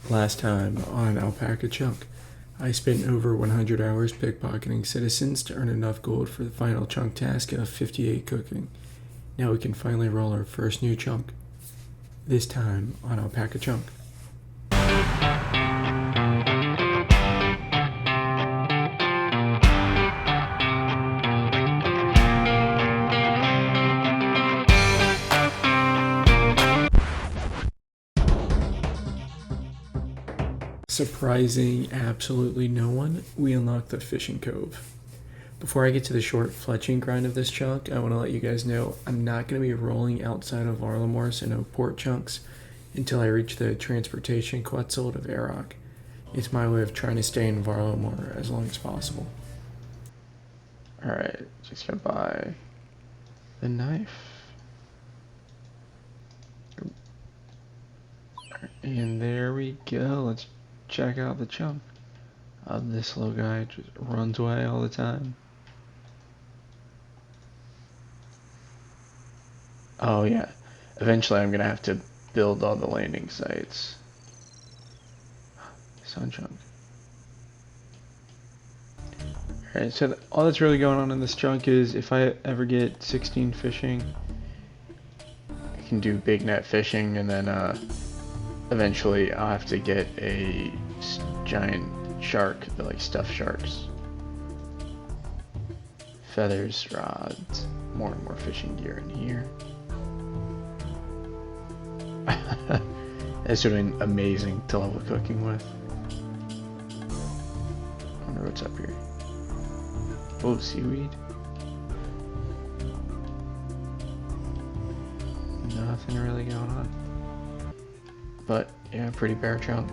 Last time on Alpaca Chunk, I spent over 100 hours pickpocketing citizens to earn enough gold for the final chunk task of 58 cooking. Now we can finally roll our first new chunk. This time on Alpaca Chunk. Surprising absolutely no one, we unlocked the fishing cove. Before I get to the short fletching grind of this chunk, I want to let you guys know I'm not going to be rolling outside of Varlamore, so no port chunks, until I reach the transportation Quetzal of Aroc. It's my way of trying to stay in Varlamore as long as possible. Alright, just gonna buy the knife. And there we go, let's check out the chunk. This little guy just runs away all the time. Oh yeah, eventually I'm gonna have to build all the landing sites. Sun chunk. Alright, so all that's really going on in this chunk is if I ever get 16 fishing, I can do big net fishing, and then eventually I'll have to get a giant shark, like stuffed sharks. Feathers, rods, more and more fishing gear in here. This would have been amazing to level cooking with. I wonder what's up here. Oh, seaweed. Nothing really going on. But yeah, pretty bare chunk.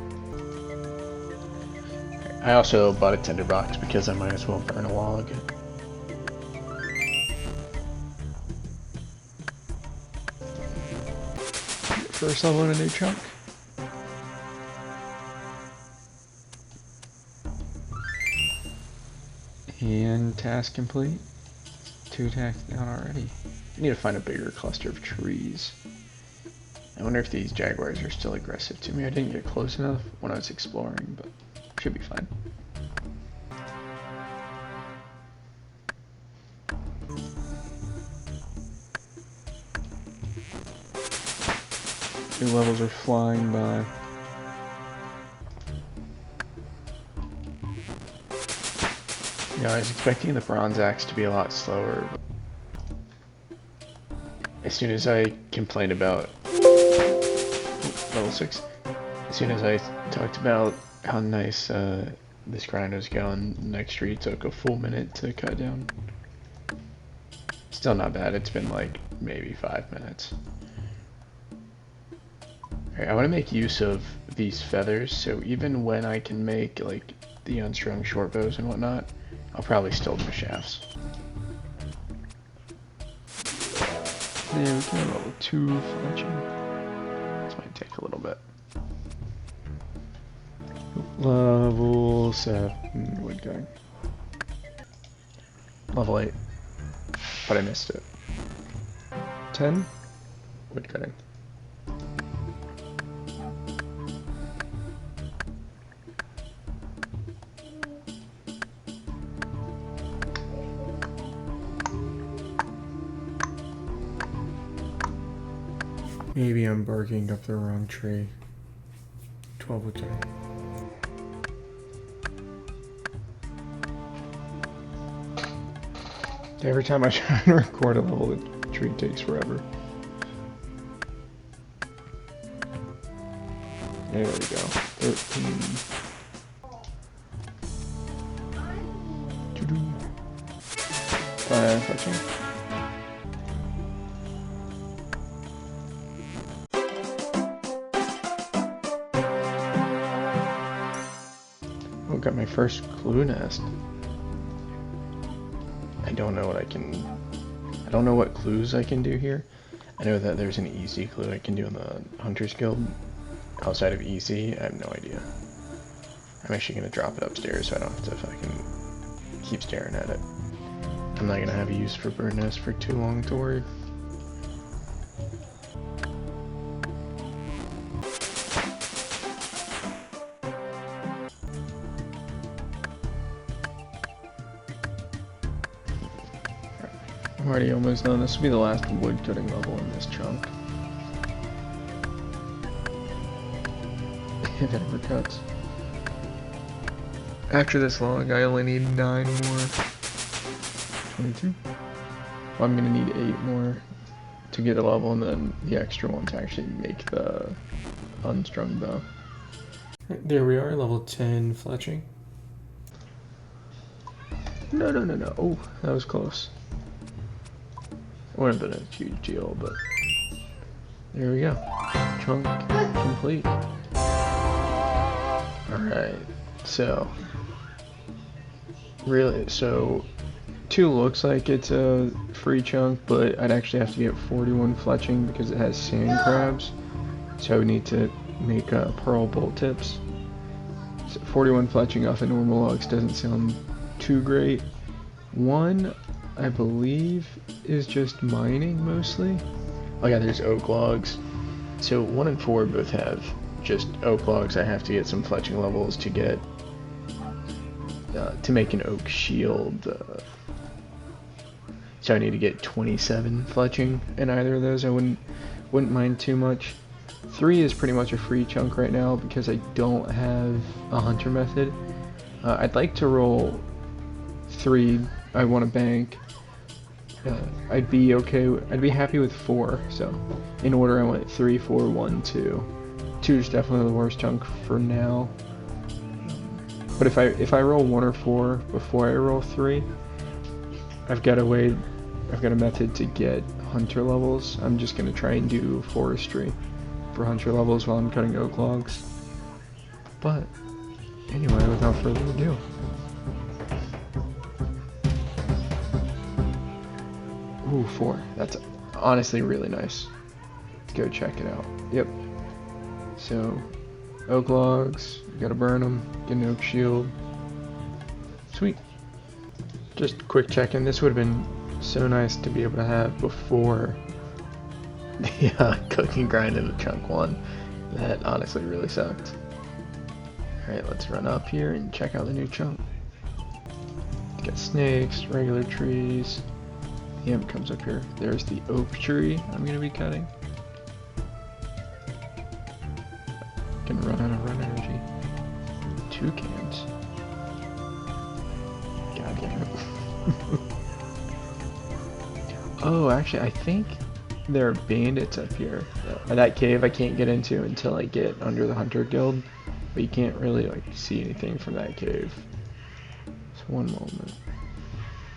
I also bought a tinderbox because I might as well burn a log. First level in a new chunk. And task complete. 2 tasks down already. I need to find a bigger cluster of trees. I wonder if these jaguars are still aggressive to me. I didn't get close enough when I was exploring, but should be fine. New levels are flying by. Yeah, I was expecting the bronze axe to be a lot slower. As soon as I complained about level 6, as soon as I talked about how nice this grind was going, the next tree took a full minute to cut down. Still not bad, it's been like maybe 5 minutes. Alright, I want to make use of these feathers, so even when I can make like the unstrung short bows and whatnot, I'll probably still do shafts. There we go, level 2 fletching. This might take a little bit. Level 7 wood going. Level 8, but I missed it. 10 wood cutting. Maybe I'm barking up the wrong tree. 12 wood cutting. Every time I try to record a level, the tree takes forever. There we go. 13. Fletching. Oh, got my first clue nest. I don't know what clues I can do here. I know that there's an easy clue I can do in the Hunter's Guild. Outside of easy, I have no idea. I'm actually gonna drop it upstairs so I don't have to fucking keep staring at it. I'm not gonna have a use for bird nest for too long to worry. I'm already almost done. This will be the last wood cutting level in this chunk. If it ever cuts. After this log, I only need 9 more. 22. Well, I'm gonna need 8 more to get a level, and then the extra one to actually make the unstrung bow. There we are, level 10 fletching. No. Oh, that was close. Wouldn't have been a huge deal, but there we go. Chunk complete. Alright, so really, 2 looks like it's a free chunk, but I'd actually have to get 41 fletching because it has sand crabs. So I would need to make pearl bolt tips. So 41 fletching off of normal logs doesn't sound too great. 1, I believe, is just mining mostly. Oh yeah, there's oak logs. So 1 and 4 both have just oak logs. I have to get some fletching levels to get to make an oak shield. So I need to get 27 fletching in either of those. I wouldn't mind too much. 3 is pretty much a free chunk right now because I don't have a hunter method. I'd like to roll 3. I want a bank. I'd be happy with 4. So in order, I went 3, 4, 1, 2. 2 is definitely the worst chunk for now. But if I roll 1 or 4 before I roll 3, I've got a method to get hunter levels. I'm just gonna try and do forestry for hunter levels while I'm cutting oak logs. But anyway, without further ado. Ooh, 4. That's honestly really nice. Let's go check it out. Yep. So, oak logs, you gotta burn them, get an oak shield. Sweet. Just quick check-in. This would have been so nice to be able to have before the cooking grind in the chunk 1. That honestly really sucked. Alright, let's run up here and check out the new chunk. Got snakes, regular trees. The imp comes up here. There's the oak tree I'm going to be cutting. Gonna run out of run energy. 2 cans. God damn it. Oh, actually, I think there are bandits up here. That cave I can't get into until I get under the Hunter Guild, but you can't really see anything from that cave. So 1 moment.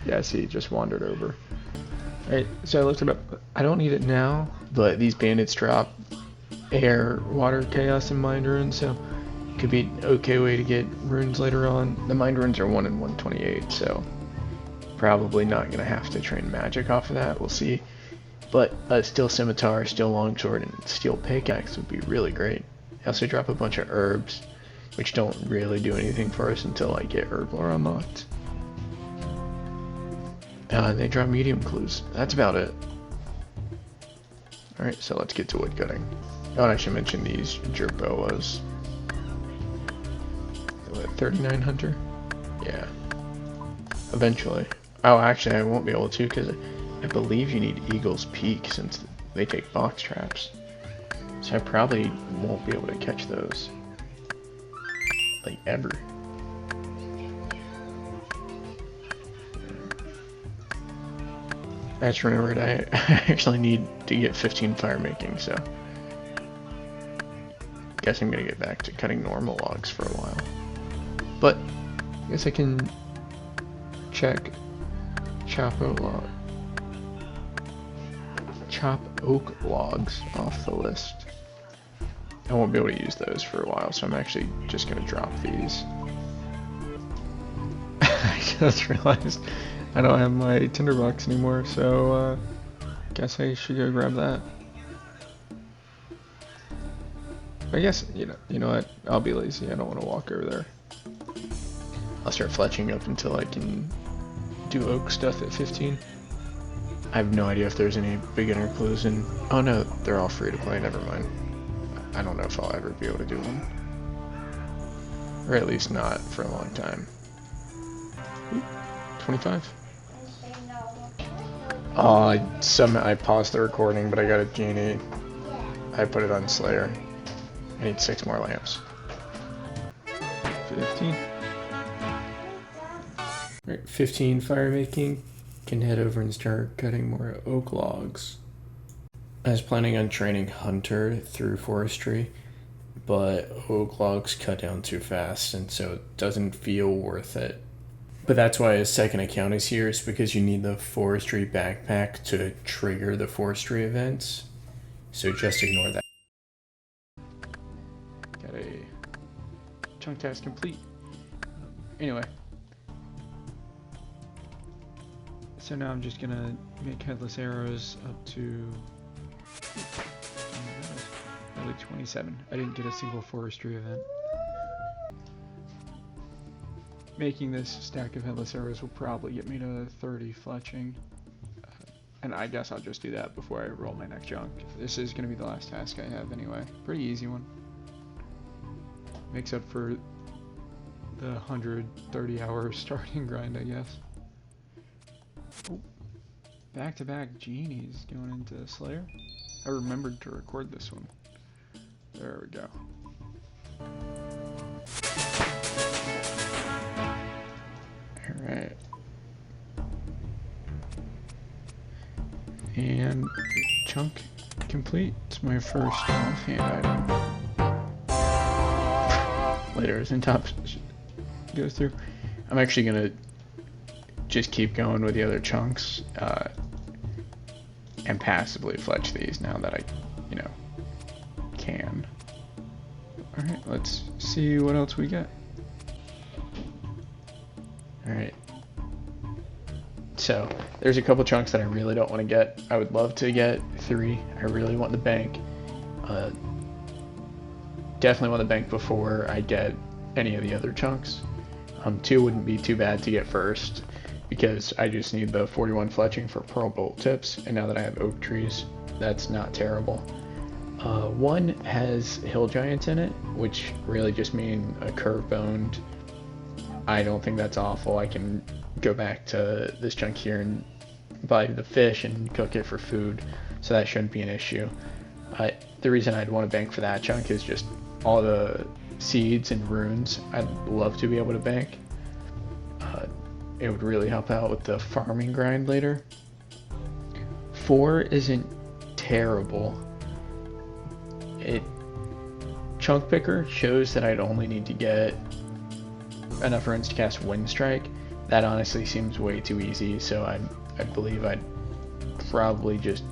Yeah, see, it just wandered over. Alright, so I looked it up. I don't need it now, but these bandits drop air, water, chaos, and mind runes, so it could be an okay way to get runes later on. The mind runes are 1 in 128, so probably not gonna have to train magic off of that. We'll see. But steel scimitar, steel longsword, and steel pickaxe would be really great. I also drop a bunch of herbs, which don't really do anything for us until I get herblore unlocked. They drop medium clues. That's about it. Alright, so let's get to wood cutting. Oh, and I should mention these jerboas. 39 hunter? Yeah. Eventually. Oh, actually, I won't be able to because I believe you need Eagle's Peak since they take box traps. So I probably won't be able to catch those. Like, ever. I just remembered I actually need to get 15 fire making, so guess I'm gonna get back to cutting normal logs for a while. But I guess I can check chop oak logs off the list. I won't be able to use those for a while, so I'm actually just gonna drop these. I just realized I don't have my tinderbox anymore, so guess I should go grab that. I guess, you know what, I'll be lazy, I don't want to walk over there. I'll start fletching up until I can do oak stuff at 15. I have no idea if there's any beginner clues in... Oh no, they're all free to play, never mind. I don't know if I'll ever be able to do them. Or at least not for a long time. Ooh, 25. I paused the recording, but I got a genie. I put it on Slayer. I need 6 more lamps. 15. Alright, 15 fire making. Can head over and start cutting more oak logs. I was planning on training Hunter through forestry, but oak logs cut down too fast, and so it doesn't feel worth it. But that's why his second account is here, is because you need the forestry backpack to trigger the forestry events. So just ignore that. Got a chunk task complete. Anyway. So now I'm just gonna make headless arrows up to probably 27. I didn't get a single forestry event. Making this stack of headless arrows will probably get me to 30 fletching. And I guess I'll just do that before I roll my next chunk. This is going to be the last task I have anyway. Pretty easy one. Makes up for the 130 hour starting grind, I guess. Oh, back-to-back genies going into Slayer. I remembered to record this one. There we go. Alright. And chunk complete. It's my first offhand item. Later as in top goes through. I'm actually gonna just keep going with the other chunks and passively fletch these now that I, can. Alright, let's see what else we get. Alright. So, there's a couple chunks that I really don't want to get. I would love to get 3. I really want the bank. Definitely want the bank before I get any of the other chunks. 2 wouldn't be too bad to get first, because I just need the 41 fletching for pearl bolt tips, and now that I have oak trees, that's not terrible. 1 has hill giants in it, which really just mean a curve boned. I don't think that's awful. I can go back to this chunk here and buy the fish and cook it for food, so that shouldn't be an issue. The reason I'd want to bank for that chunk is just all the seeds and runes I'd love to be able to bank. It would really help out with the farming grind later. 4 isn't terrible. Chunk picker shows that I'd only need to get enough runes to cast Wind Strike. That honestly seems way too easy, so I believe I'd probably just,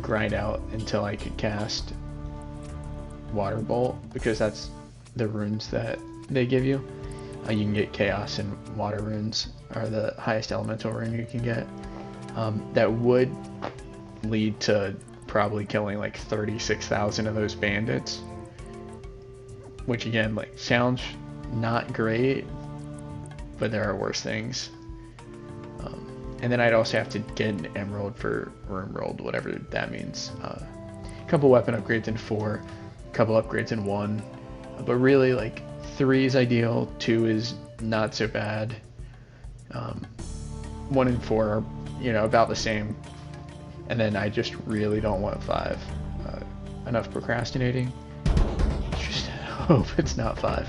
grind out until I could cast Water Bolt, because that's the runes that they give you. You can get Chaos and Water runes are the highest elemental rune you can get. That would lead to probably killing like 36,000 of those bandits, which again, sounds not great, but there are worse things. And then I'd also have to get an emerald for Emerald, whatever that means. A couple weapon upgrades in 4, a couple upgrades in 1, but really 3 is ideal, 2 is not so bad. 1 and 4 are, about the same, and then I just really don't want 5. Enough procrastinating. Just hope it's not 5.